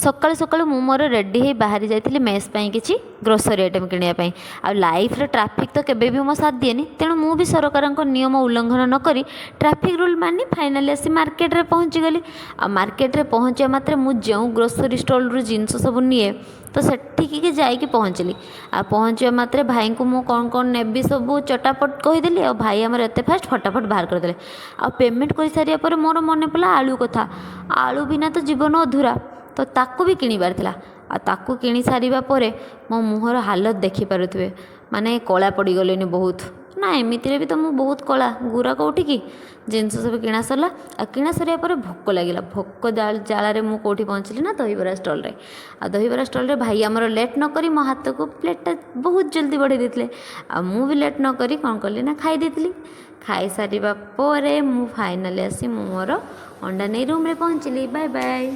सकाळु सकाळु मु more ready हो बाहरी जाइली मेस किसी ग्रोसरी आइटम किणापी आ लाइफ रे ट्राफिक तो केबे भी मो साथ दिएनी तेणु मु भी सरकार नियम उल्लंघन न करी ट्राफिक रूल मानी फाइनाली आसी मार्केट रे पहुँची गली। आ मार्केट रे पहुँचा मात्रे मु जो ग्रोसरी स्टोर रु जिनस सब निए तो सेठिकी जाइकी पहुँचली। आ पहुँचा मात्रे भाई को मु कौन कौन नेबी सब चटापट कहीदेली आ भाई आमर एत फास्ट फटाफट बाहर करदे। आ पेमेंट कर सारिया पर मोर मन पड़ा आलू कथा, आलू बिना तो जीवन अधूरा तो ताकू भी किणवार थिला। आ ताकू किणी सारिबा परे मो मुहर हालत देखि पारुथिबे माने कला पड़ी गलेनी बहुत ना एमितिरे भी तो मु बहुत कला गुरा कौटी की जिनस सब किणा सरला। आ किणा सरिया पर भोक लगिला, भोक जाल मु कौटी पहुँचली ना दहीबरा स्टल रे। आ दहीबरा स्टल रे भाई आमर लेट न करी मो हाथ को प्लेटा बहुत जल्दी बढ़े देथिले। आ मु भी लेट न करी कौन कली ना खाई देथिली। खाई सारिबा परे मु फाइनली आसी मोर अंडा नहीं रूम रे पहुँचली। Bye bye.